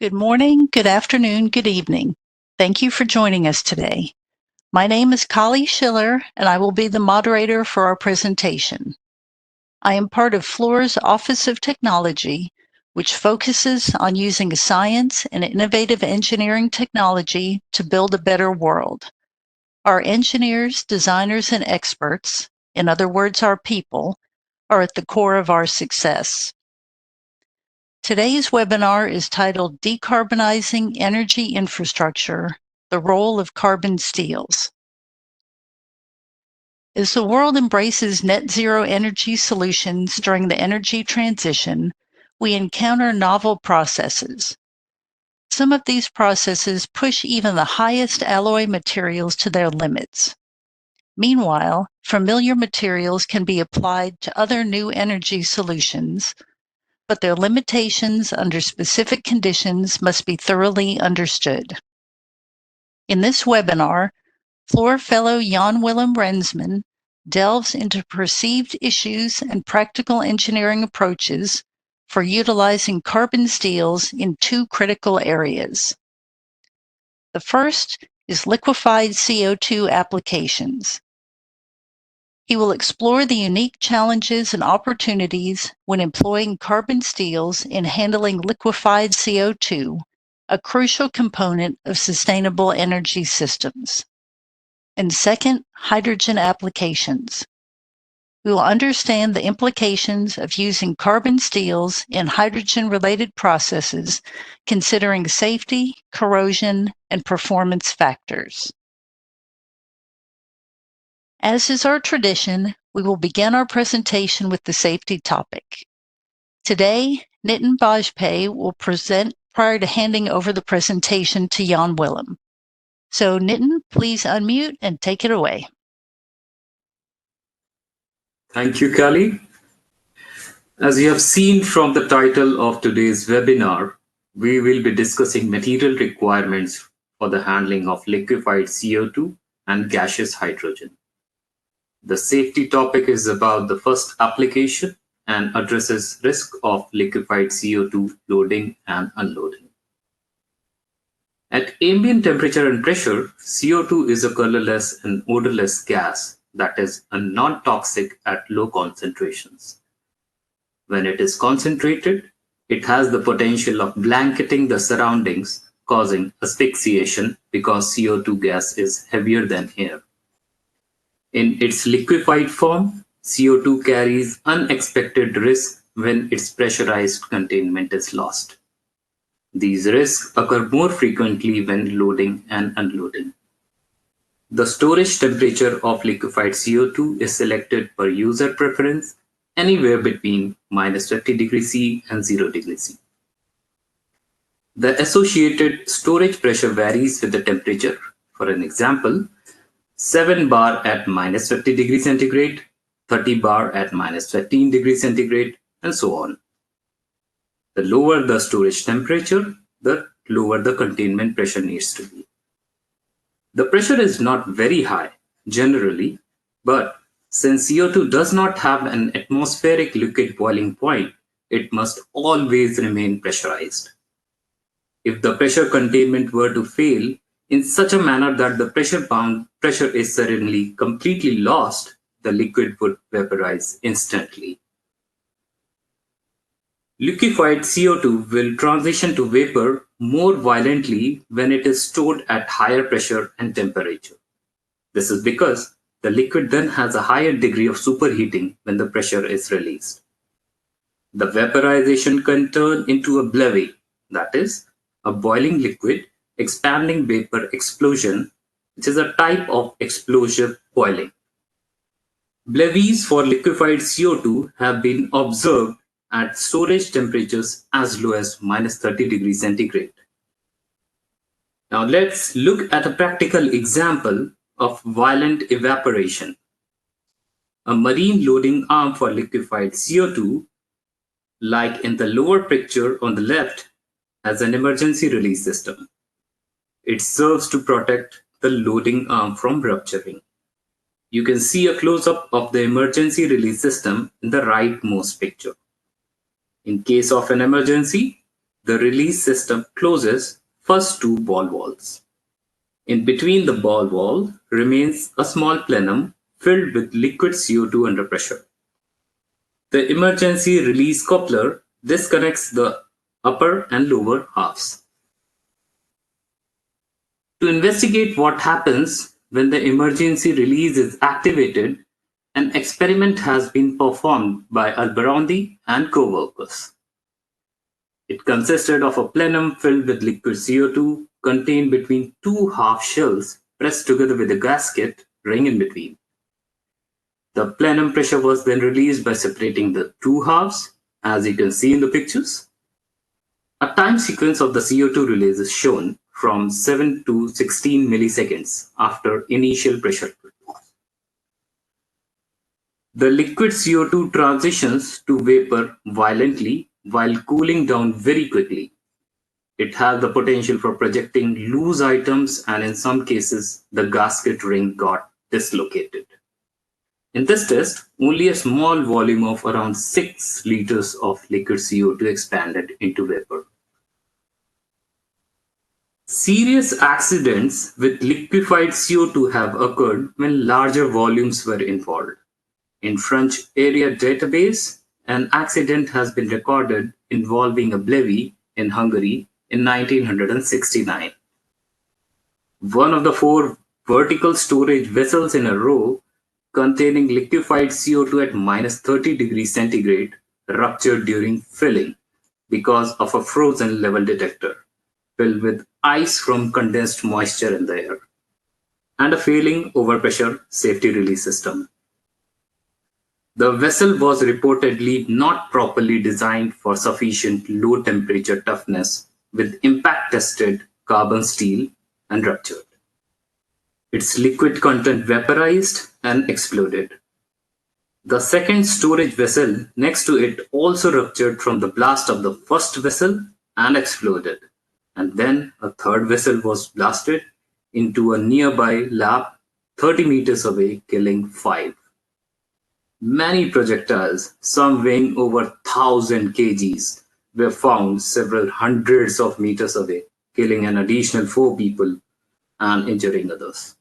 Good morning, good afternoon, good evening. Thank you for joining us today. My name is Kali Schiller, and I will be the moderator for our presentation. I am part of Fluor's Office of Technology, which focuses on using science and innovative engineering technology to build a better world. Our engineers, designers, and experts, in other words, our people, are at the core of our success. Today's webinar is titled Decarbonizing Energy Infrastructure, the Role of Carbon Steels. As the world embraces net zero energy solutions during the energy transition, we encounter novel processes. Some of these processes push even the highest alloy materials to their limits. Meanwhile, familiar materials can be applied to other new energy solutions, but their limitations under specific conditions must be thoroughly understood. In this webinar, Fluor Fellow Jan-Willem Rensman delves into perceived issues and practical engineering approaches for utilizing carbon steels in two critical areas. The first is liquefied CO2 applications. He will explore the unique challenges and opportunities when employing carbon steels in handling liquefied CO2, a crucial component of sustainable energy systems. And second, hydrogen applications. We will understand the implications of using carbon steels in hydrogen-related processes, considering safety, corrosion, and performance factors. As is our tradition, we will begin our presentation with the safety topic. Today, Nitin Bajpai will present prior to handing over the presentation to Jan-Willem. So Nitin, please unmute and take it away. Thank you, Kali. As you have seen from the title of today's webinar, we will be discussing material requirements for the handling of liquefied CO2 and gaseous hydrogen. The safety topic is about the first application and addresses risk of liquefied CO2 loading and unloading. At ambient temperature and pressure, CO2 is a colorless and odorless gas that is non-toxic at low concentrations. When it is concentrated, it has the potential of blanketing the surroundings, causing asphyxiation because CO2 gas is heavier than air. In its liquefied form, CO2 carries unexpected risk when its pressurized containment is lost. These risks occur more frequently when loading and unloading. The storage temperature of liquefied CO2 is selected per user preference, anywhere between -50 degrees C and 0 degrees C. The associated storage pressure varies with the temperature. For an example, 7 bar at -50 degrees centigrade, 30 bar at -15 degrees centigrade, and so on. The lower the storage temperature, the lower the containment pressure needs to be. The pressure is not very high, generally, but since CO2 does not have an atmospheric liquid boiling point, it must always remain pressurized. If the pressure containment were to fail in such a manner that the pressure is suddenly completely lost, the liquid would vaporize instantly. Liquefied CO2 will transition to vapor more violently when it is stored at higher pressure and temperature. This is because the liquid then has a higher degree of superheating when the pressure is released. The vaporization can turn into a bleve, that is, a boiling liquid expanding vapor explosion, which is a type of explosive boiling. Bleves for liquefied CO2 have been observed at storage temperatures as low as -30 degrees centigrade. Now let's look at a practical example of violent evaporation. A marine loading arm for liquefied CO2, like in the lower picture on the left, has an emergency release system. It serves to protect the loading arm from rupturing. You can see a close-up of the emergency release system in the rightmost picture. In case of an emergency, the release system closes first two ball valves. In between the ball valve remains a small plenum filled with liquid CO2 under pressure. The emergency release coupler disconnects the upper and lower halves. To investigate what happens when the emergency release is activated, an experiment has been performed by Alberondi and co-workers. It consisted of a plenum filled with liquid CO2 contained between two half shells pressed together with a gasket ring in between. The plenum pressure was then released by separating the two halves, as you can see in the pictures. A time sequence of the CO2 release is shown from 7 to 16 milliseconds after initial pressure. The liquid CO2 transitions to vapor violently while cooling down very quickly. It has the potential for projecting loose items, and in some cases, the gasket ring got dislocated. In this test, only a small volume of around 6 liters of liquid CO2 expanded into vapor. Serious accidents with liquefied CO2 have occurred when larger volumes were involved. In French area database, an accident has been recorded involving a Blevi in Hungary in 1969. One of the 4 vertical storage vessels in a row containing liquefied CO2 at minus 30 degrees centigrade ruptured during filling because of a frozen level detector filled with ice from condensed moisture in the air and a failing overpressure safety release system. The vessel was reportedly not properly designed for sufficient low temperature toughness with impact tested carbon steel and ruptured. Its liquid content vaporized and exploded. The second storage vessel next to it also ruptured from the blast of the first vessel and exploded. And then a third vessel was blasted into a nearby lab 30 meters away, killing 5. Many projectiles, some weighing over 1,000 kgs, were found several hundreds of meters away, killing an additional 4 people and injuring others.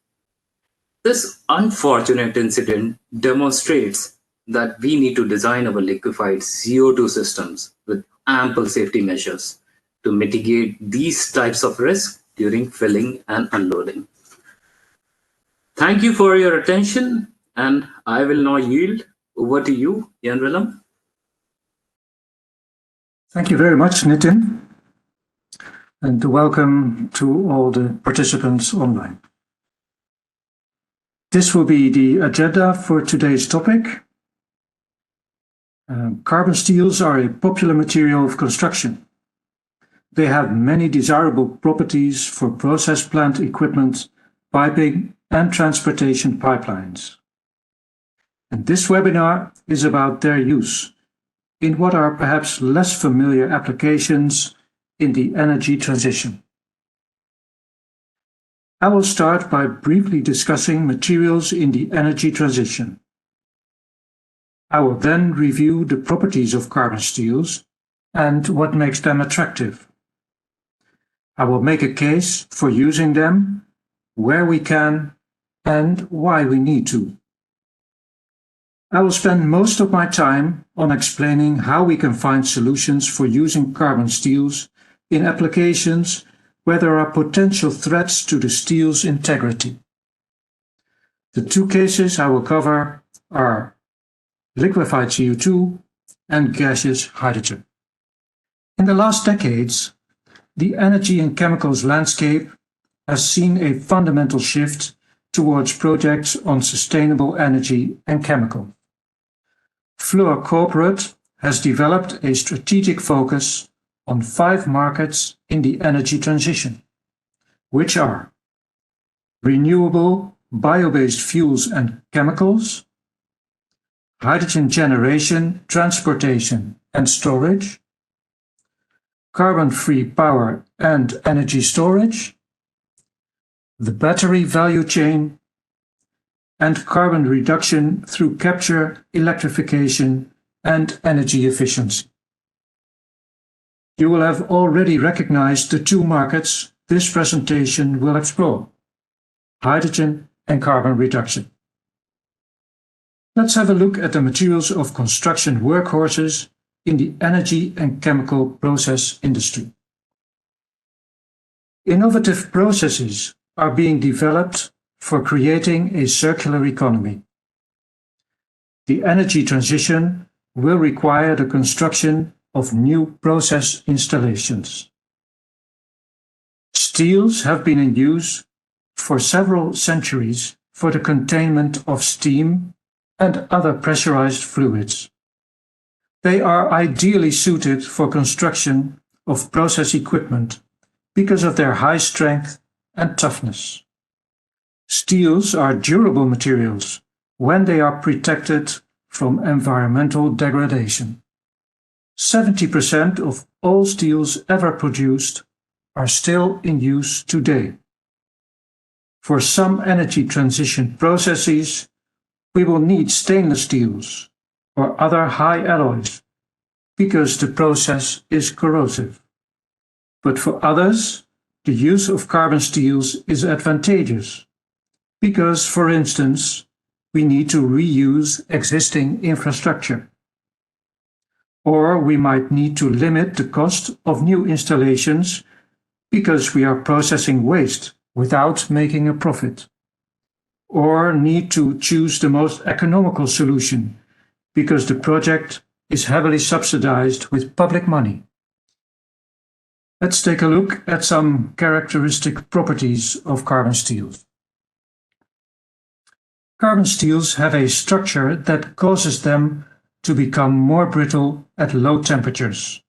This unfortunate incident demonstrates that we need to design our liquefied CO2 systems with ample safety measures to mitigate these types of risks during filling and unloading. Thank you for your attention, and I will now yield over to you, Jan-Willem. Thank you very much, Nitin, and welcome to all the participants online. This will be the agenda for today's topic. Carbon steels are a popular material of construction. They have many desirable properties for process plant equipment, piping, and transportation pipelines. And this webinar is about their use in what are perhaps less familiar applications in the energy transition. I will start by briefly discussing materials in the energy transition. I will then review the properties of carbon steels and what makes them attractive. I will make a case for using them, where we can, and why we need to. I will spend most of my time on explaining how we can find solutions for using carbon steels in applications where there are potential threats to the steel's integrity. The 2 cases I will cover are liquefied CO2 and gaseous hydrogen. In the last decades, the energy and chemicals landscape has seen a fundamental shift towards projects on sustainable energy and chemical. Fluor Corporate has developed a strategic focus on 5 markets in the energy transition, which are renewable bio-based fuels and chemicals, hydrogen generation, transportation and storage, carbon-free power and energy storage, the battery value chain, and carbon reduction through capture, electrification, and energy efficiency. You will have already recognized the two markets this presentation will explore: hydrogen and carbon reduction. Let's have a look at the materials of construction workhorses in the energy and chemical process industry. Innovative processes are being developed for creating a circular economy. The energy transition will require the construction of new process installations. Steels have been in use for several centuries for the containment of steam and other pressurized fluids. They are ideally suited for construction of process equipment because of their high strength and toughness. Steels are durable materials when they are protected from environmental degradation. 70% of all steels ever produced are still in use today. For some energy transition processes, we will need stainless steels or other high alloys because the process is corrosive. But for others, the use of carbon steels is advantageous because, for instance, we need to reuse existing infrastructure. Or we might need to limit the cost of new installations because we are processing waste without making a profit. Or need to choose the most economical solution because the project is heavily subsidized with public money. Let's take a look at some characteristic properties of carbon steels. Carbon steels have a structure that causes them to become more brittle at low temperatures.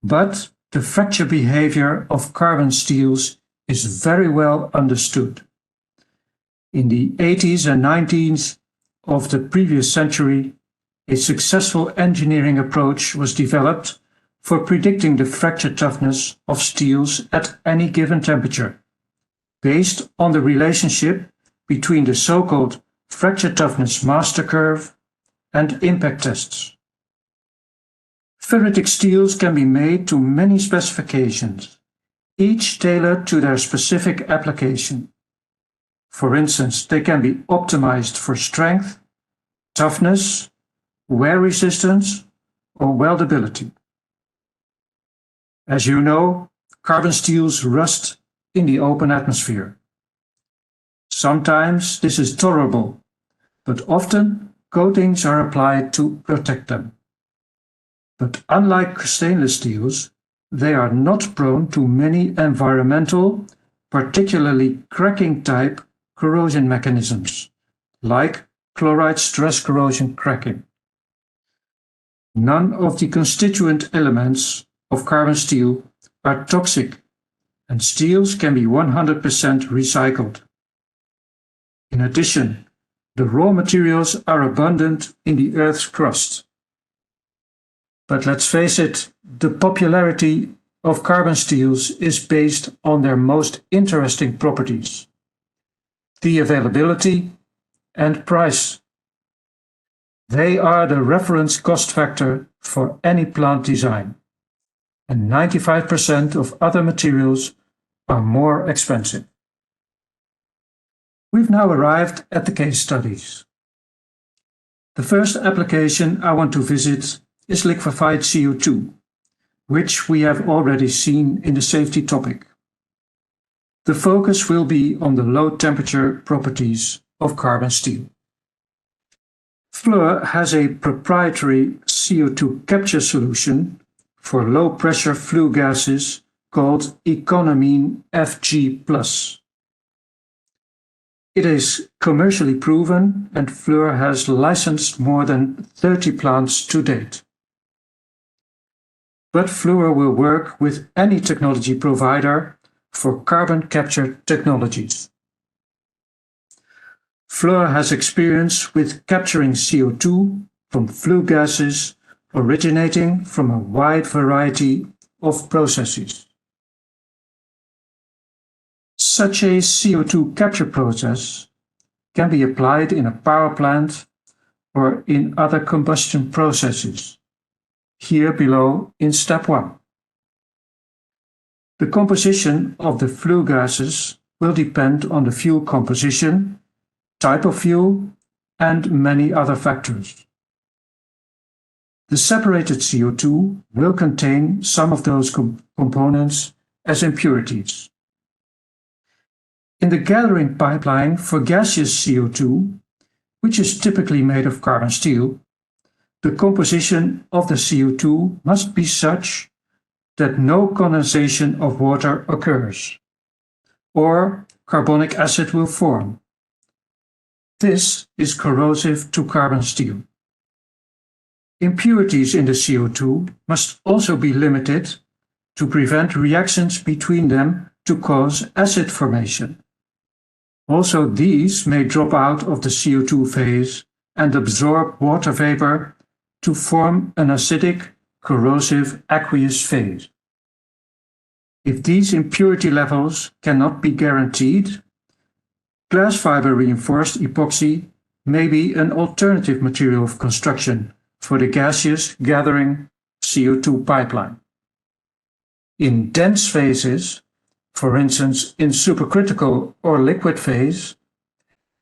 But the fracture behavior of carbon steels is very well understood. In the 80s and 90s of the previous century, a successful engineering approach was developed for predicting the fracture toughness of steels at any given temperature, based on the relationship between the so-called fracture toughness master curve and impact tests. Ferritic steels can be made to many specifications, each tailored to their specific application. For instance, they can be optimized for strength, toughness, wear resistance, or weldability. As you know, carbon steels rust in the open atmosphere. Sometimes this is tolerable, but often coatings are applied to protect them. But unlike stainless steels, they are not prone to many environmental, particularly cracking type corrosion mechanisms, like chloride stress corrosion cracking. None of the constituent elements of carbon steel are toxic, and steels can be 100% recycled. In addition, the raw materials are abundant in the Earth's crust. But let's face it, the popularity of carbon steels is based on their most interesting properties: the availability and price. They are the reference cost factor for any plant design, and 95% of other materials are more expensive. We've now arrived at the case studies. The first application I want to visit is liquefied CO2, which we have already seen in the safety topic. The focus will be on the low temperature properties of carbon steel. Fluor has a proprietary CO2 capture solution for low pressure flue gases called Economine FG+. It is commercially proven, and Fluor has licensed more than 30 plants to date. But Fluor will work with any technology provider for carbon capture technologies. Fluor has experience with capturing CO2 from flue gases originating from a wide variety of processes. Such a CO2 capture process can be applied in a power plant or in other combustion processes. here below in step 1. The composition of the flue gases will depend on the fuel composition, type of fuel, and many other factors. The separated CO2 will contain some of those components as impurities. In the gathering pipeline for gaseous CO2, which is typically made of carbon steel, the composition of the CO2 must be such that no condensation of water occurs, or carbonic acid will form. This is corrosive to carbon steel. Impurities in the CO2 must also be limited to prevent reactions between them to cause acid formation. Also, these may drop out of the CO2 phase and absorb water vapor to form an acidic, corrosive aqueous phase. If these impurity levels cannot be guaranteed, glass fiber reinforced epoxy may be an alternative material of construction for the gaseous gathering CO2 pipeline. In dense phases, for instance in supercritical or liquid phase,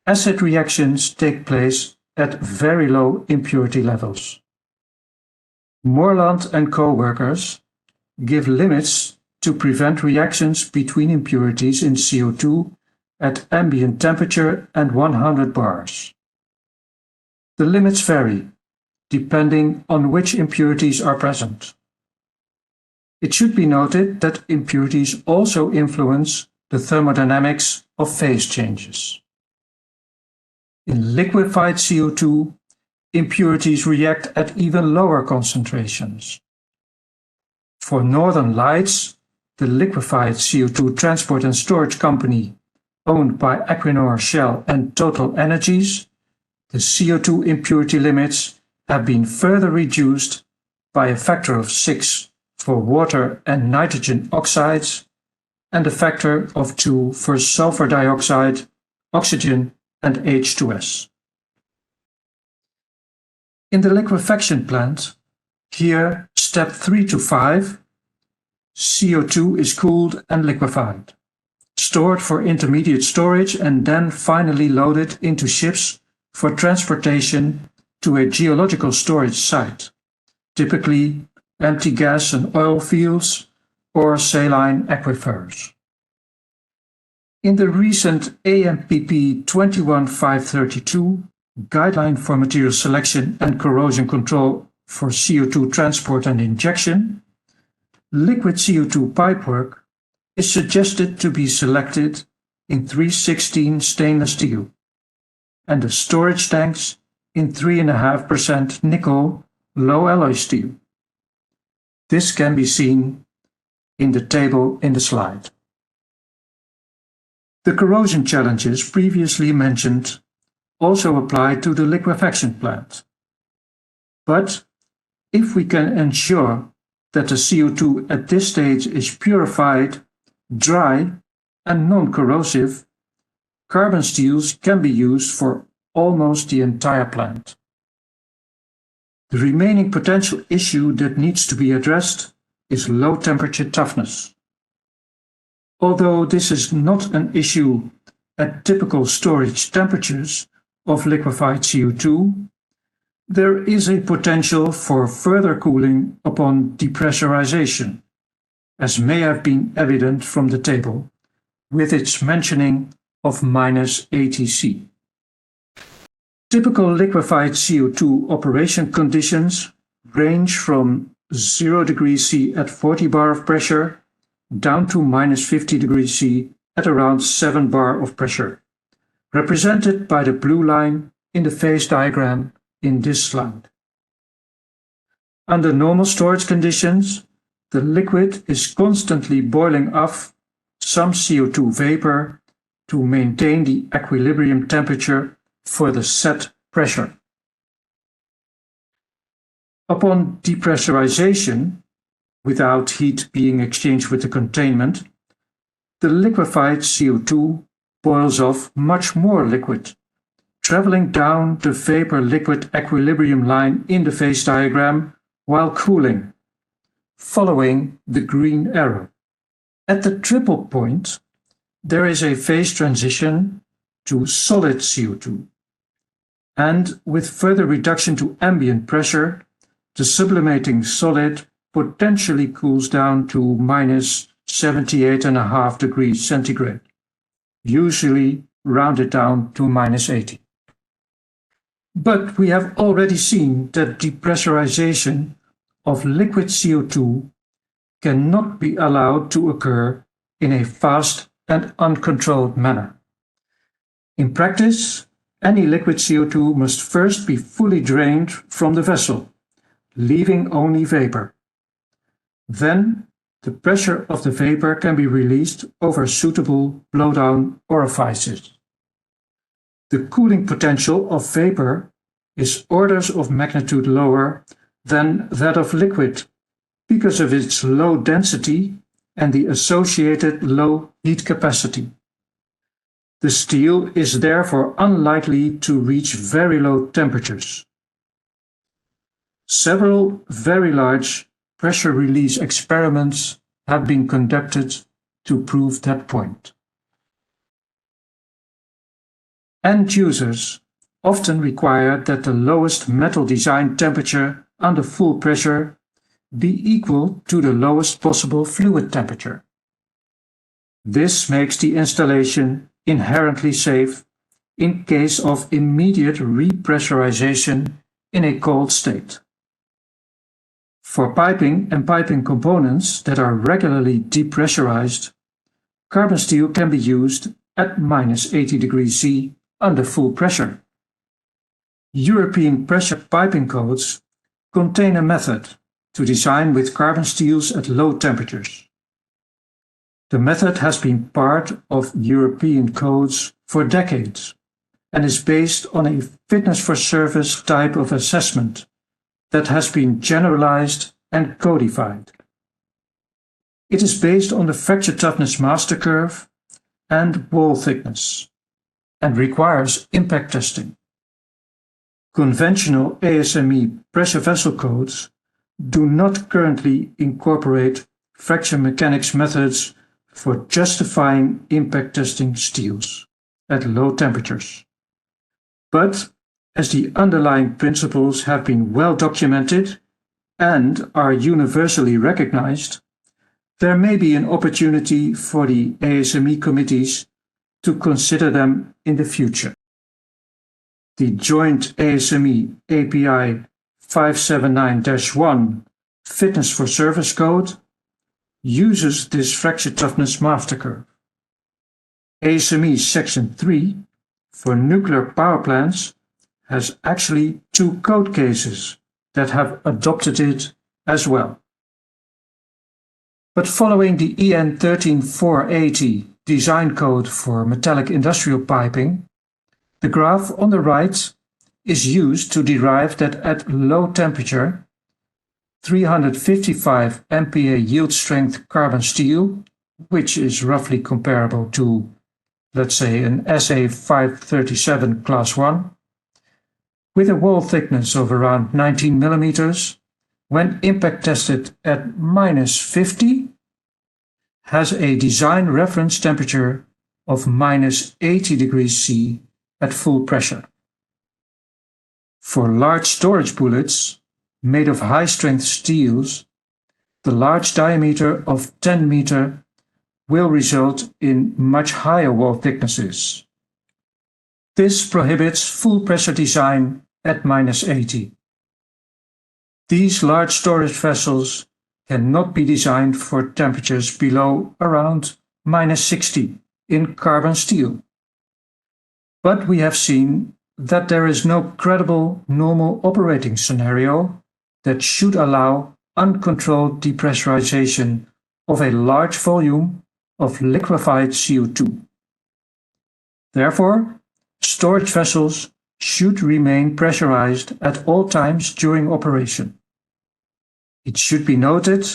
acid reactions take place at very low impurity levels. Moreland and co-workers give limits to prevent reactions between impurities in CO2 at ambient temperature and 100 bars. The limits vary, depending on which impurities are present. It should be noted that impurities also influence the thermodynamics of phase changes. In liquefied CO2, impurities react at even lower concentrations. For Northern Lights, the liquefied CO2 transport and storage company owned by Equinor, Shell and Total Energies, the CO2 impurity limits have been further reduced by a factor of 6 for water and nitrogen oxides and a factor of 2 for sulfur dioxide, oxygen and H2S. In the liquefaction plant, here step 3 to 5, CO2 is cooled and liquefied, stored for intermediate storage and then finally loaded into ships for transportation to a geological storage site, typically empty gas and oil fields or saline aquifers. In the recent AMPP 21532 Guideline for Material Selection and Corrosion Control for CO2 Transport and Injection, liquid CO2 pipework is suggested to be selected in 316 stainless steel and the storage tanks in 3.5% nickel low alloy steel. This can be seen in the table in the slide. The corrosion challenges previously mentioned also apply to the liquefaction plant. But if we can ensure that the CO2 at this stage is purified, dry, and non-corrosive, carbon steels can be used for almost the entire plant. The remaining potential issue that needs to be addressed is low temperature toughness. Although this is not an issue at typical storage temperatures of liquefied CO2, there is a potential for further cooling upon depressurization, as may have been evident from the table, with its mentioning of -80°C. Typical liquefied CO2 operation conditions range from 0°C at 40 bar of pressure down to -50°C at around 7 bar of pressure, represented by the blue line in the phase diagram in this slide. Under normal storage conditions, the liquid is constantly boiling off some CO2 vapor to maintain the equilibrium temperature for the set pressure. Upon depressurization, without heat being exchanged with the containment, the liquefied CO2 boils off much more liquid, traveling down the vapor-liquid equilibrium line in the phase diagram while cooling, following the green arrow. At the triple point, there is a phase transition to solid CO2, and with further reduction to ambient pressure, the sublimating solid potentially cools down to minus 78.5 degrees centigrade, usually rounded down to minus 80. But we have already seen that depressurization of liquid CO2 cannot be allowed to occur in a fast and uncontrolled manner. In practice, any liquid CO2 must first be fully drained from the vessel, leaving only vapor. Then, the pressure of the vapor can be released over suitable blowdown orifices. The cooling potential of vapor is orders of magnitude lower than that of liquid because of its low density and the associated low heat capacity. The steel is therefore unlikely to reach very low temperatures. Several very large pressure release experiments have been conducted to prove that point. End users often require that the lowest metal design temperature under full pressure be equal to the lowest possible fluid temperature. This makes the installation inherently safe in case of immediate repressurization in a cold state. For piping and piping components that are regularly depressurized, carbon steel can be used at minus 80 degrees C under full pressure. European pressure piping codes contain a method to design with carbon steels at low temperatures. The method has been part of European codes for decades and is based on a fitness for service type of assessment that has been generalized and codified. It is based on the fracture toughness master curve and wall thickness and requires impact testing. Conventional ASME pressure vessel codes do not currently incorporate fracture mechanics methods for justifying impact testing steels at low temperatures. But as the underlying principles have been well documented and are universally recognized, there may be an opportunity for the ASME committees to consider them in the future. The joint ASME API 579-1 Fitness for Service Code uses this fracture toughness master curve. ASME Section 3 for nuclear power plants has actually 2 code cases that have adopted it as well. But following the EN 13480 design code for metallic industrial piping, the graph on the right is used to derive that at low temperature, 355 MPa yield strength carbon steel, which is roughly comparable to, let's say, an SA 537 class 1, with a wall thickness of around 19 millimeters, when impact tested at minus 50, has a design reference temperature of minus 80 degrees C at full pressure. For large storage bullets made of high-strength steels, the large diameter of 10 meter will result in much higher wall thicknesses. This prohibits full pressure design at minus 80. These large storage vessels cannot be designed for temperatures below around minus 60 in carbon steel. But we have seen that there is no credible normal operating scenario that should allow uncontrolled depressurization of a large volume of liquefied CO2. Therefore, storage vessels should remain pressurized at all times during operation. It should be noted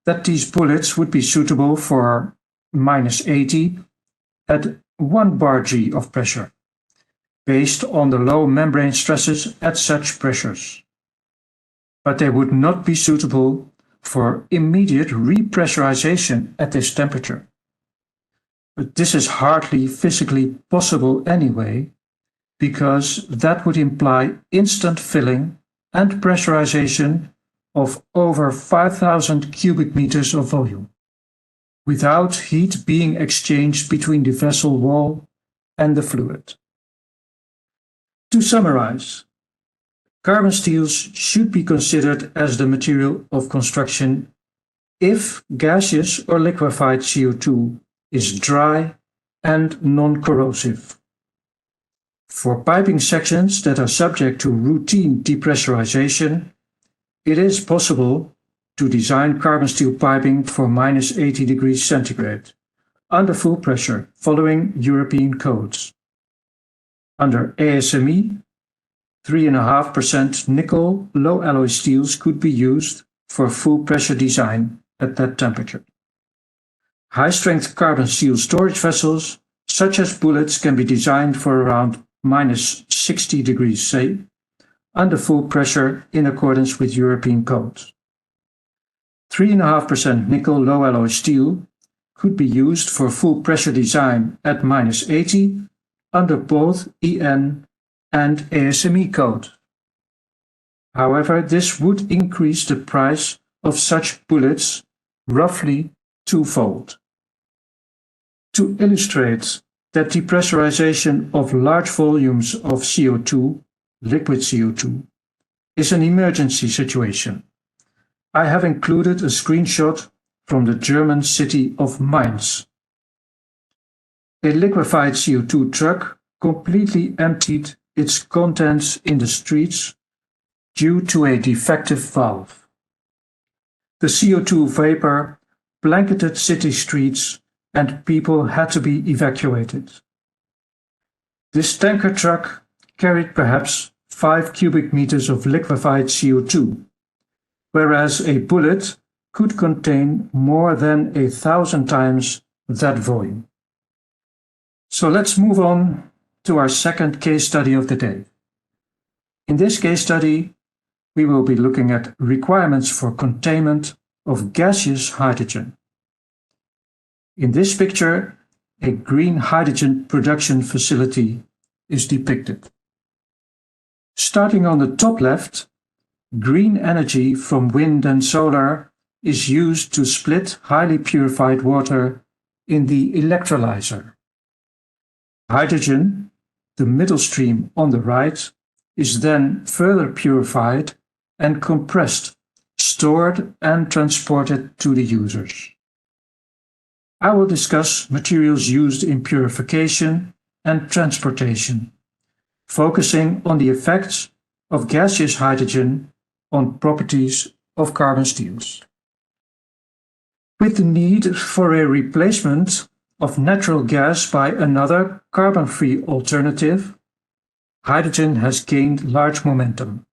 that these bullets would be suitable for minus 80 at 1 bar G of pressure, based on the low membrane stresses at such pressures. but they would not be suitable for immediate repressurization at this temperature. But this is hardly physically possible anyway, because that would imply instant filling and pressurization of over 5,000 cubic meters of volume, without heat being exchanged between the vessel wall and the fluid. To summarize, carbon steels should be considered as the material of construction if gaseous or liquefied CO2 is dry and non-corrosive. For piping sections that are subject to routine depressurization, it is possible to design carbon steel piping for -80 degrees centigrade under full pressure following European codes. Under ASME, 3.5% nickel low alloy steels could be used for full pressure design at that temperature. High-strength carbon steel storage vessels, such as bullets, can be designed for around -60 degrees C under full pressure in accordance with European codes. 3.5% nickel low alloy steel could be used for full pressure design at -80 under both EN and ASME code. However, this would increase the price of such bullets roughly twofold. To illustrate that depressurization of large volumes of CO2, liquid CO2, is an emergency situation, I have included a screenshot from the German city of Mainz. A liquefied CO2 truck completely emptied its contents in the streets due to a defective valve. The CO2 vapor blanketed city streets and people had to be evacuated. This tanker truck carried perhaps 5 cubic meters of liquefied CO2, whereas a bullet could contain more than 1,000 times that volume. So let's move on to our second case study of the day. In this case study, we will be looking at requirements for containment of gaseous hydrogen. In this picture, a green hydrogen production facility is depicted. Starting on the top left, green energy from wind and solar is used to split highly purified water in the electrolyzer. Hydrogen, the middle stream on the right, is then further purified and compressed, stored and transported to the users. I will discuss materials used in purification and transportation, focusing on the effects of gaseous hydrogen on properties of carbon steels. With the need for a replacement of natural gas by another carbon-free alternative, hydrogen has gained large momentum.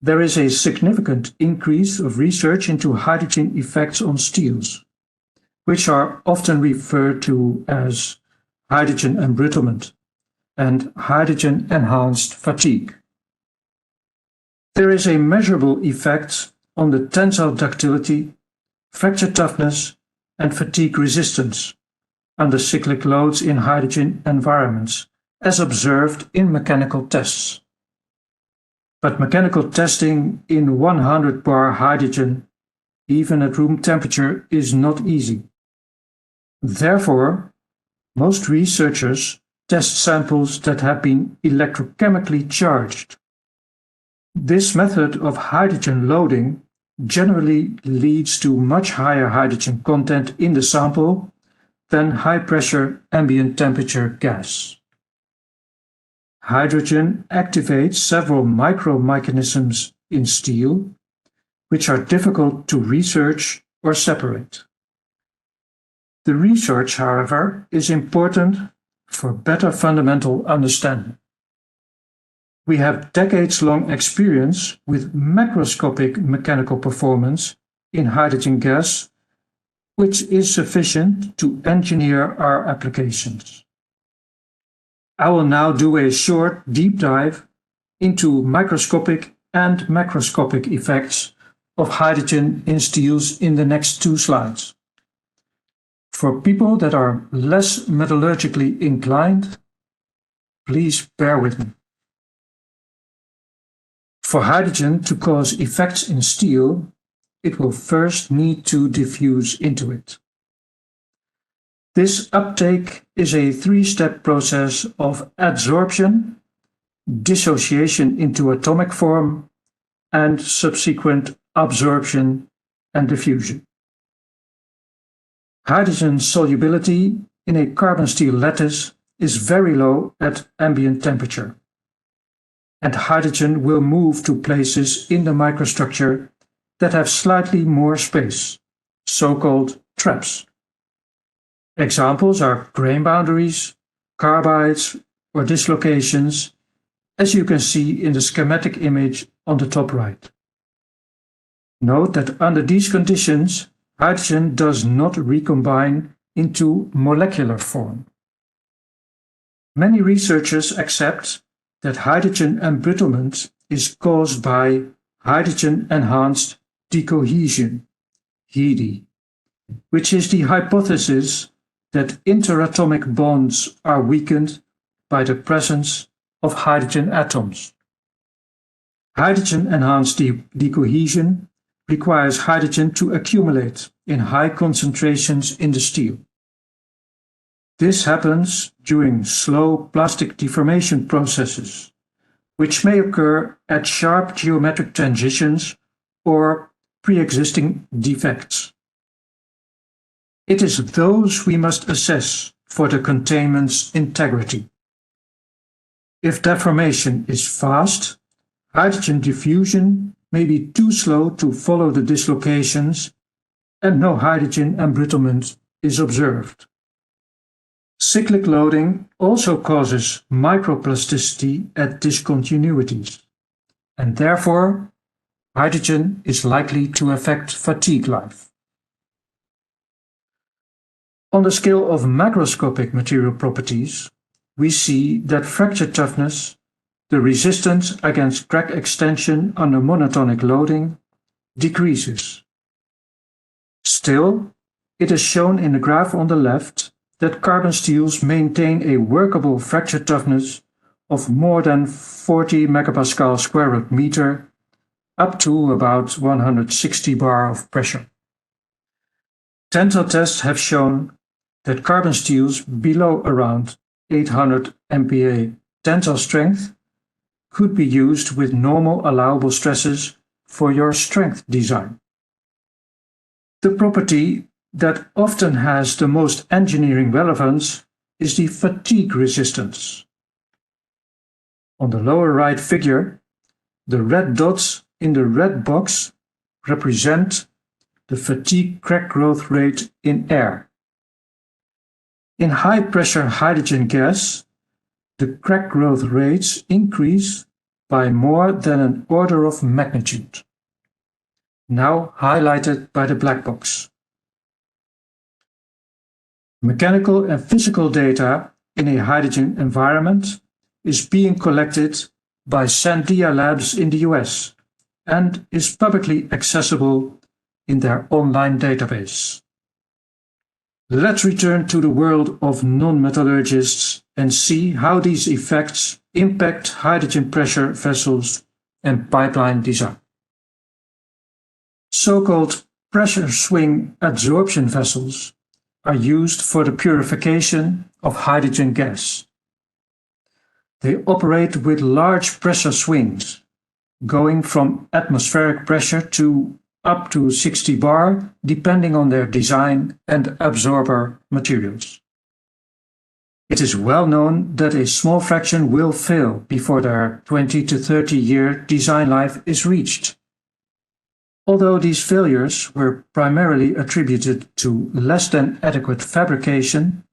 There is a significant increase of research into hydrogen effects on steels, which are often referred to as hydrogen embrittlement and hydrogen-enhanced fatigue. There is a measurable effect on the tensile ductility, fracture toughness, and fatigue resistance under cyclic loads in hydrogen environments, as observed in mechanical tests. But mechanical testing in 100 bar hydrogen, even at room temperature, is not easy. Therefore, most researchers test samples that have been electrochemically charged. This method of hydrogen loading generally leads to much higher hydrogen content in the sample than high-pressure ambient temperature gas. Hydrogen activates several micromechanisms in steel, which are difficult to research or separate. The research, however, is important for better fundamental understanding. We have decades-long experience with macroscopic mechanical performance in hydrogen gas, which is sufficient to engineer our applications. I will now do a short deep dive into microscopic and macroscopic effects of hydrogen in steels in the next 2 slides. For people that are less metallurgically inclined, please bear with me. For hydrogen to cause effects in steel, it will first need to diffuse into it. This uptake is a 3-step process of adsorption, dissociation into atomic form, and subsequent absorption and diffusion. Hydrogen solubility in a carbon steel lattice is very low at ambient temperature, and hydrogen will move to places in the microstructure that have slightly more space, so-called traps. Examples are grain boundaries, carbides, or dislocations, as you can see in the schematic image on the top right. Note that under these conditions, hydrogen does not recombine into molecular form. Many researchers accept that hydrogen embrittlement is caused by hydrogen-enhanced decohesion, HEDE, which is the hypothesis that interatomic bonds are weakened by the presence of hydrogen atoms. Hydrogen-enhanced decohesion requires hydrogen to accumulate in high concentrations in the steel. This happens during slow plastic deformation processes, which may occur at sharp geometric transitions or pre-existing defects. It is those we must assess for the containment's integrity. If deformation is fast, hydrogen diffusion may be too slow to follow the dislocations, and no hydrogen embrittlement is observed. Cyclic loading also causes microplasticity at discontinuities, and therefore hydrogen is likely to affect fatigue life. On the scale of macroscopic material properties, we see that fracture toughness, the resistance against crack extension under monotonic loading, decreases. Still, it is shown in the graph on the left that carbon steels maintain a workable fracture toughness of more than 40 megapascal square root meter up to about 160 bar of pressure. Tensile tests have shown that carbon steels below around 800 MPa tensile strength could be used with normal allowable stresses for your strength design. The property that often has the most engineering relevance is the fatigue resistance. On the lower right figure, the red dots in the red box represent the fatigue crack growth rate in air. In high-pressure hydrogen gas, the crack growth rates increase by more than an order of magnitude, now highlighted by the black box. Mechanical and physical data in a hydrogen environment is being collected by Sandia Labs in the US and is publicly accessible in their online database. Let's return to the world of non-metallurgists and see how these effects impact hydrogen pressure vessels and pipeline design. So-called pressure swing adsorption vessels are used for the purification of hydrogen gas. They operate with large pressure swings, going from atmospheric pressure to up to 60 bar, depending on their design and absorber materials. It is well known that a small fraction will fail before their 20 to 30 year design life is reached. Although these failures were primarily attributed to less than adequate fabrication,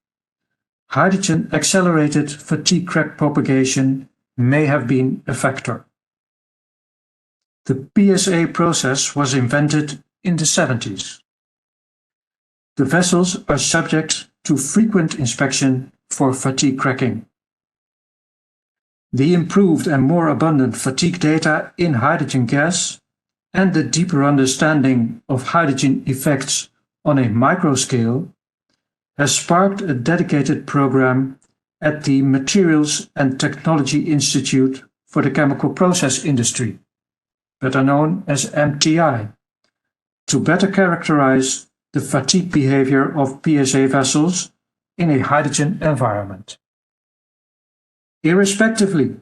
hydrogen-accelerated fatigue crack propagation may have been a factor. The PSA process was invented in the 70s. The vessels are subject to frequent inspection for fatigue cracking. The improved and more abundant fatigue data in hydrogen gas and the deeper understanding of hydrogen effects on a microscale has sparked a dedicated program at the Materials and Technology Institute for the Chemical Process Industry, better known as MTI, to better characterize the fatigue behavior of PSA vessels in a hydrogen environment. Irrespectively,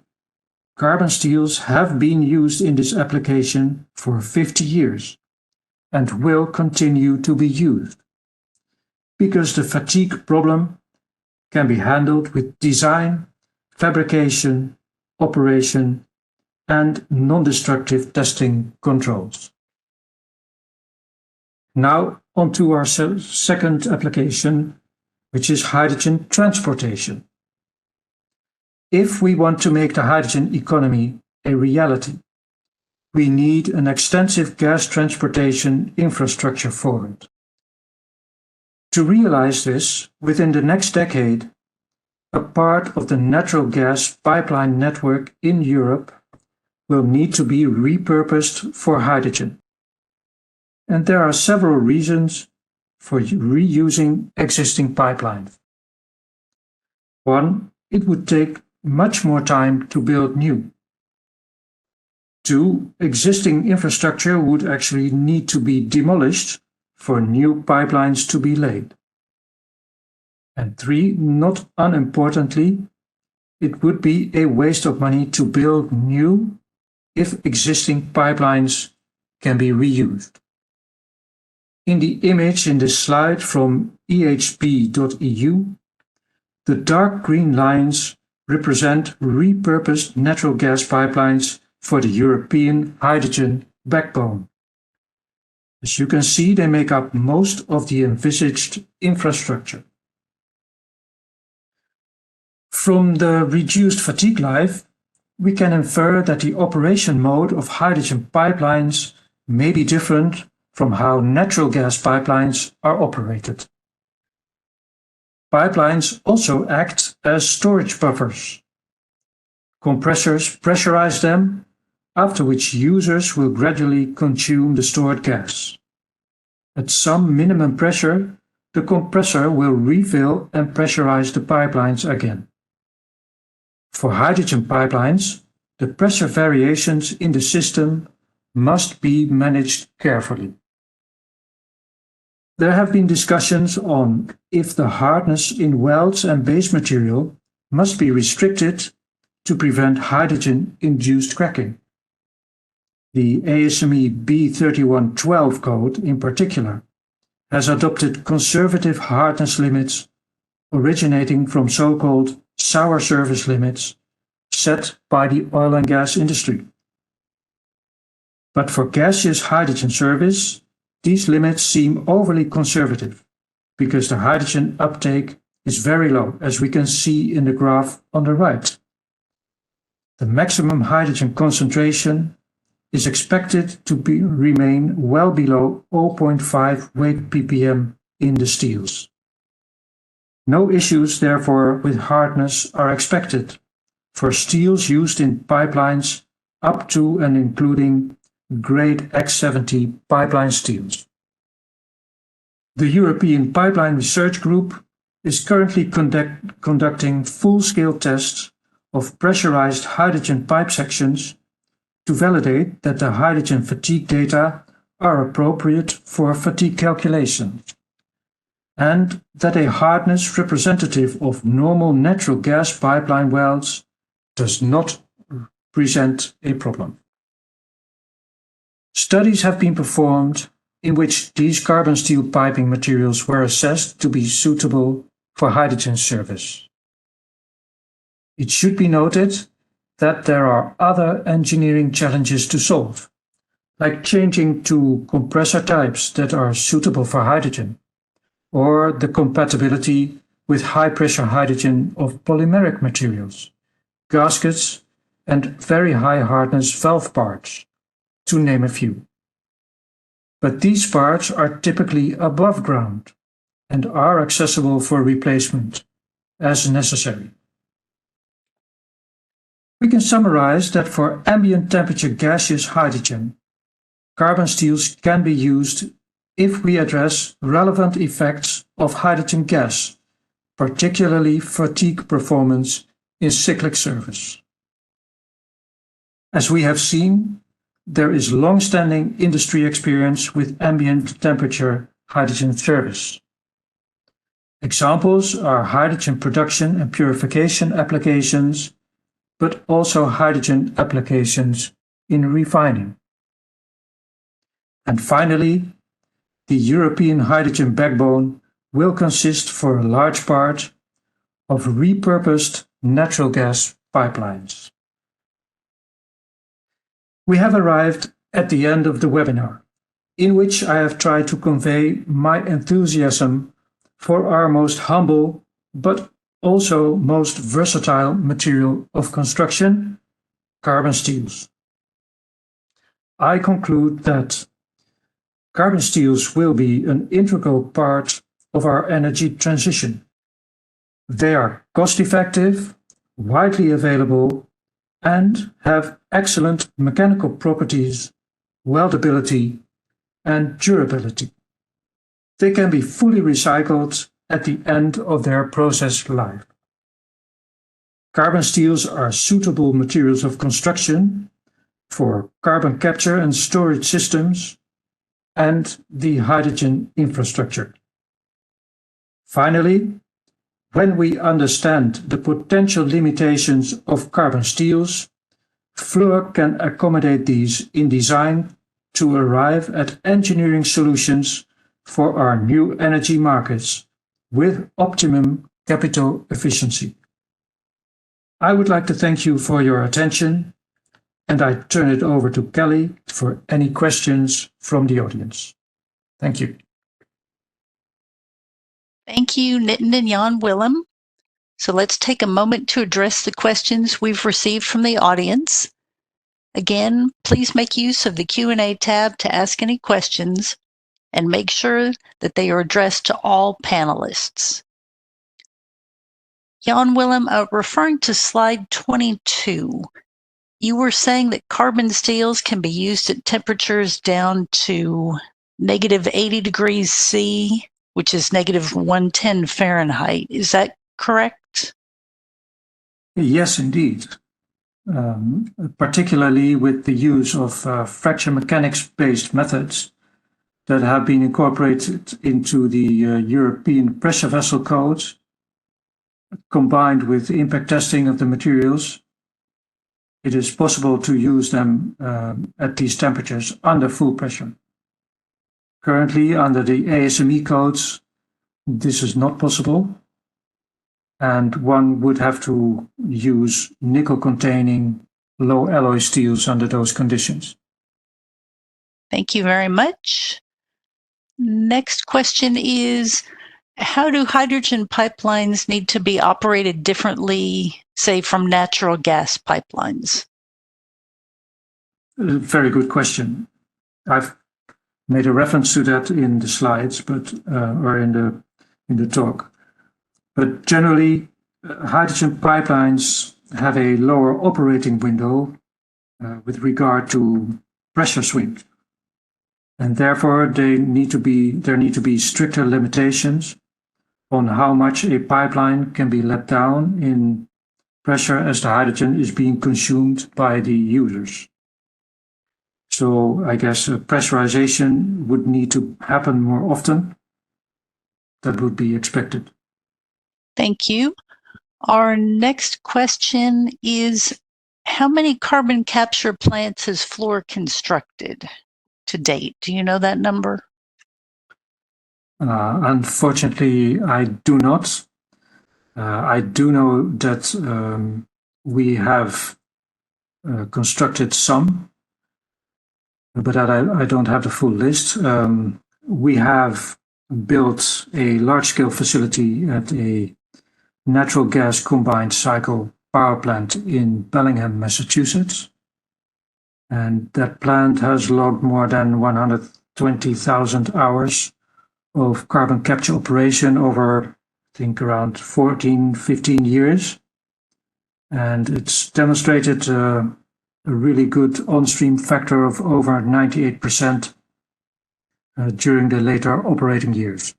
carbon steels have been used in this application for 50 years and will continue to be used, because the fatigue problem can be handled with design, fabrication, operation, and non-destructive testing controls. Now on to our second application, which is hydrogen transportation. If we want to make the hydrogen economy a reality, we need an extensive gas transportation infrastructure for it. To realize this, within the next decade, a part of the natural gas pipeline network in Europe will need to be repurposed for hydrogen. And there are several reasons for reusing existing pipelines. One, it would take much more time to build new. Two, existing infrastructure would actually need to be demolished for new pipelines to be laid. And three, not unimportantly, it would be a waste of money to build new if existing pipelines can be reused. In the image in this slide from ehp.eu, the dark green lines represent repurposed natural gas pipelines for the European hydrogen backbone. As you can see, they make up most of the envisaged infrastructure. From the reduced fatigue life, we can infer that the operation mode of hydrogen pipelines may be different from how natural gas pipelines are operated. Pipelines also act as storage buffers. Compressors pressurize them, after which users will gradually consume the stored gas. At some minimum pressure, the compressor will refill and pressurize the pipelines again. For hydrogen pipelines, the pressure variations in the system must be managed carefully. There have been discussions on if the hardness in welds and base material must be restricted to prevent hydrogen-induced cracking. The ASME B3112 code, in particular, has adopted conservative hardness limits originating from so-called sour service limits set by the oil and gas industry. But for gaseous hydrogen service, these limits seem overly conservative because the hydrogen uptake is very low, as we can see in the graph on the right. The maximum hydrogen concentration is expected to remain well below 0.5 weight ppm in the steels. No issues, therefore, with hardness are expected for steels used in pipelines up to and including grade X70 pipeline steels. The European Pipeline Research Group is currently conducting full-scale tests of pressurized hydrogen pipe sections to validate that the hydrogen fatigue data are appropriate for fatigue calculation, and that a hardness representative of normal natural gas pipeline welds does not present a problem. Studies have been performed in which these carbon steel piping materials were assessed to be suitable for hydrogen service. It should be noted that there are other engineering challenges to solve, like changing to compressor types that are suitable for hydrogen, or the compatibility with high-pressure hydrogen of polymeric materials, gaskets, and very high-hardness valve parts, to name a few. But these parts are typically above ground and are accessible for replacement as necessary. We can summarize that for ambient temperature gaseous hydrogen, carbon steels can be used if we address relevant effects of hydrogen gas, particularly fatigue performance in cyclic service. As we have seen, there is long-standing industry experience with ambient temperature hydrogen service. Examples are hydrogen production and purification applications, but also hydrogen applications in refining. And finally, the European hydrogen backbone will consist for a large part of repurposed natural gas pipelines. We have arrived at the end of the webinar, in which I have tried to convey my enthusiasm for our most humble but also most versatile material of construction, carbon steels. I conclude that carbon steels will be an integral part of our energy transition. They are cost-effective, widely available, and have excellent mechanical properties, weldability, and durability. They can be fully recycled at the end of their process life. Carbon steels are suitable materials of construction for carbon capture and storage systems and the hydrogen infrastructure. Finally, when we understand the potential limitations of carbon steels, Fluor can accommodate these in design to arrive at engineering solutions for our new energy markets with optimum capital efficiency. I would like to thank you for your attention, and I turn it over to Kelly for any questions from the audience. Thank you. Thank you, Nitin and Jan-Willem. So let's take a moment to address the questions we've received from the audience. Again, please make use of the Q&A tab to ask any questions and make sure that they are addressed to all panelists. Jan-Willem, referring to slide 22, you were saying that carbon steels can be used at temperatures down to negative 80 degrees C, which is negative 110 Fahrenheit. Is that correct? Yes, indeed. Particularly with the use of fracture mechanics-based methods that have been incorporated into the European pressure vessel codes, combined with impact testing of the materials, it is possible to use them at these temperatures under full pressure. Currently, under the ASME codes, this is not possible, and one would have to use nickel-containing low alloy steels under those conditions. Thank you very much. Next question is, how do hydrogen pipelines need to be operated differently, say, from natural gas pipelines? Very good question. I've made a reference to that in the slides, or in the talk. But generally, hydrogen pipelines have a lower operating window with regard to pressure swings, and therefore there need to be stricter limitations on how much a pipeline can be let down in pressure as the hydrogen is being consumed by the users. So I guess pressurization would need to happen more often. That would be expected. Thank you. Our next question is, how many carbon capture plants has Fluor constructed to date? Do you know that number? Unfortunately, I do not. I do know that we have constructed some, but I don't have the full list. We have built a large-scale facility at a natural gas combined cycle power plant in Bellingham, Massachusetts. And that plant has logged more than 120,000 hours of carbon capture operation over, I think, around 14, 15 years. and it's demonstrated a really good on-stream factor of over 98% during the later operating years.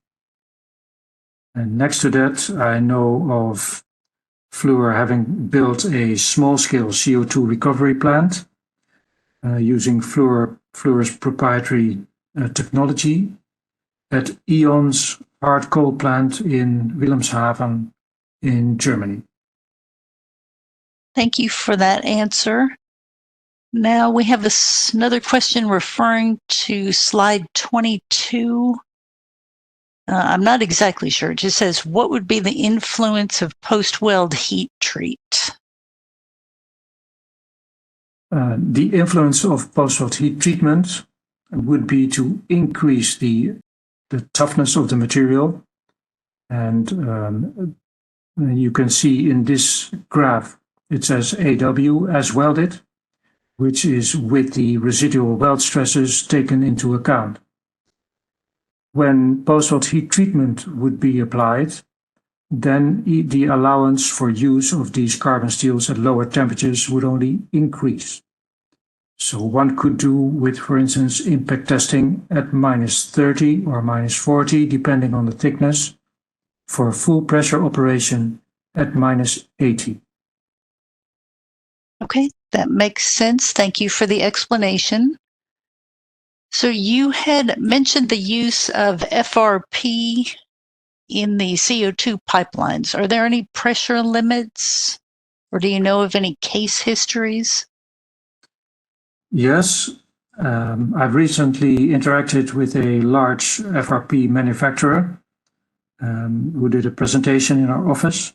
And next to that, I know of Fluor having built a small-scale CO2 recovery plant using Fluor's proprietary technology at E.ON's hard coal plant in Wilhelmshaven in Germany. Thank you for that answer. Now we have another question referring to slide 22. I'm not exactly sure. It just says, what would be the influence of post-weld heat treat? The influence of post-weld heat treatment would be to increase the toughness of the material. And you can see in this graph, it says AW as welded, which is with the residual weld stresses taken into account. When post-weld heat treatment would be applied, then the allowance for use of these carbon steels at lower temperatures would only increase. So one could do with, for instance, impact testing at -30 or -40, depending on the thickness, for a full pressure operation at -80. Okay, that makes sense. Thank you for the explanation. So you had mentioned the use of FRP in the CO2 pipelines. Are there any pressure limits, or do you know of any case histories? Yes, I've recently interacted with a large FRP manufacturer who did a presentation in our office.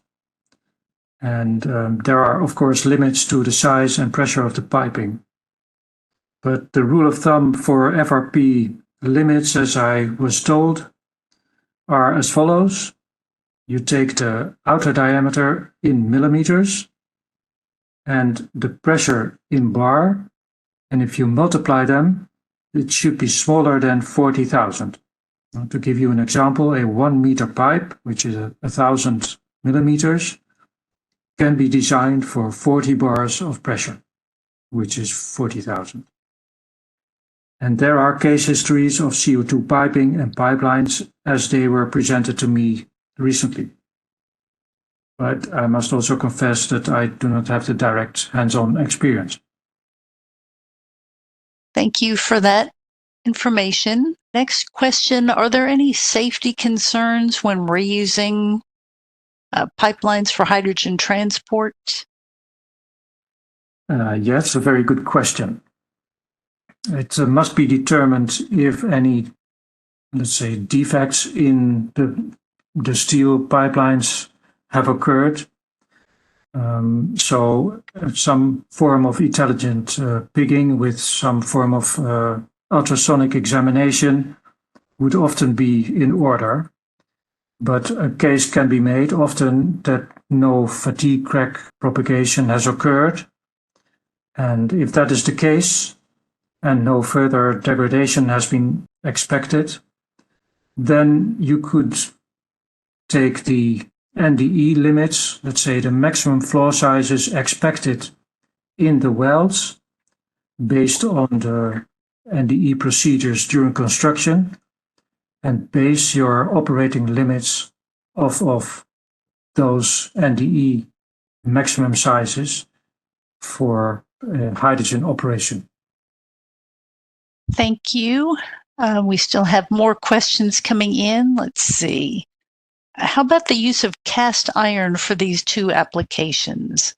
And there are, of course, limits to the size and pressure of the piping. But the rule of thumb for FRP limits, as I was told, are as follows. You take the outer diameter in millimeters and the pressure in bar, and if you multiply them, it should be smaller than 40,000. To give you an example, a 1 meter pipe, which is 1,000 millimeters, can be designed for 40 bars of pressure, which is 40,000. And there are case histories of CO2 piping and pipelines as they were presented to me recently. But I must also confess that I do not have the direct hands-on experience. Thank you for that information. Next question, are there any safety concerns when reusing pipelines for hydrogen transport? Yes, a very good question. It must be determined if any, let's say, defects in the steel pipelines have occurred. So some form of intelligent pigging with some form of ultrasonic examination would often be in order. But a case can be made often that no fatigue crack propagation has occurred. And if that is the case, and no further degradation has been expected, then you could take the NDE limits, let's say the maximum flaw sizes expected in the welds, based on the NDE procedures during construction, and base your operating limits off of those NDE maximum sizes for hydrogen operation. Thank you. We still have more questions coming in. Let's see. How about the use of cast iron for these two applications?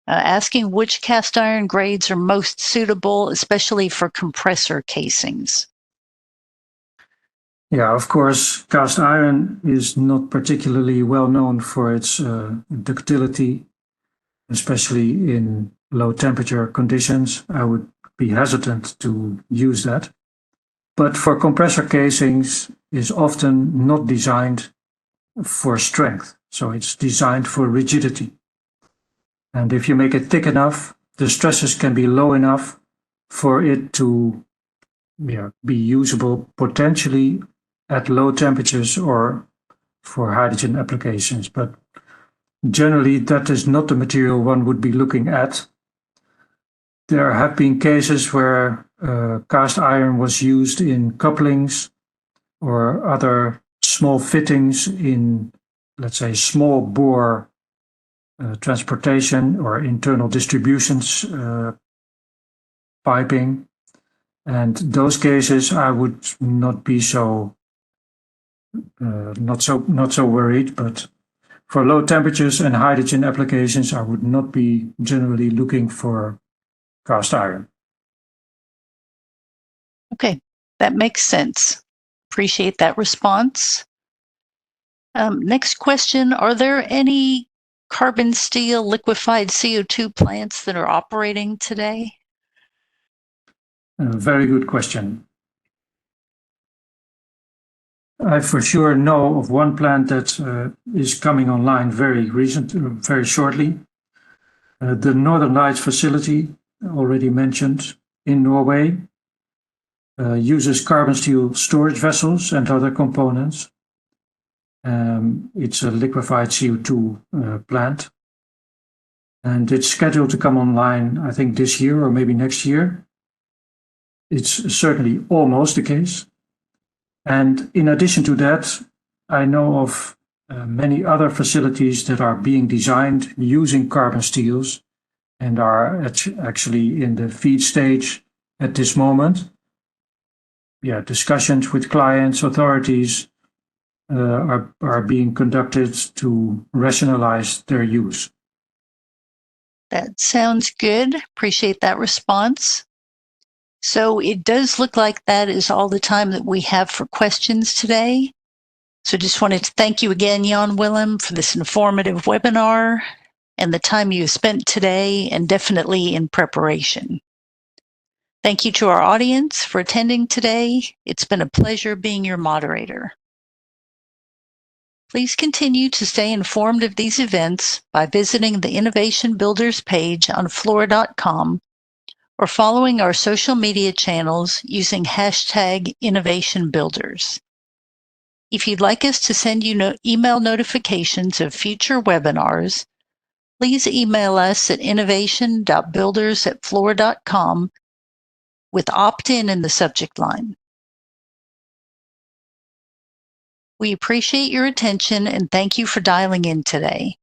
Asking which cast iron grades are most suitable, especially for compressor casings. Yeah, of course, cast iron is not particularly well known for its ductility, especially in low temperature conditions. I would be hesitant to use that. But for compressor casings is often not designed for strength, so it's designed for rigidity. And if you make it thick enough, the stresses can be low enough for it to be usable potentially at low temperatures or for hydrogen applications. But generally that is not the material one would be looking at. There have been cases where cast iron was used in couplings or other small fittings in, let's say, small bore transportation or internal distributions piping. And those cases I would not be so not so worried, but for low temperatures and hydrogen applications, I would not be generally looking for cast iron. Okay, that makes sense. Appreciate that response. Next question, are there any carbon steel liquefied CO2 plants that are operating today? Very good question. I for sure know of one plant that is coming online very shortly. The Northern Lights facility, already mentioned, in Norway, uses carbon steel storage vessels and other components. It's a liquefied CO2 plant. And it's scheduled to come online, I think, this year or maybe next year. It's certainly almost the case. And in addition to that, I know of many other facilities that are being designed using carbon steels and are actually in the FEED stage at this moment. Yeah, discussions with clients, authorities are being conducted to rationalize their use. That sounds good. Appreciate that response. So it does look like that is all the time that we have for questions today. So just wanted to thank you again, Jan-Willem, for this informative webinar and the time you spent today and definitely in preparation. Thank you to our audience for attending today. It's been a pleasure being your moderator. Please continue to stay informed of these events by visiting the Innovation Builders page on fluor.com or following our social media channels using hashtag #InnovationBuilders. If you'd like us to send you email notifications of future webinars, please email us at innovation.builders@fluor.com with opt-in in the subject line. We appreciate your attention and thank you for dialing in today.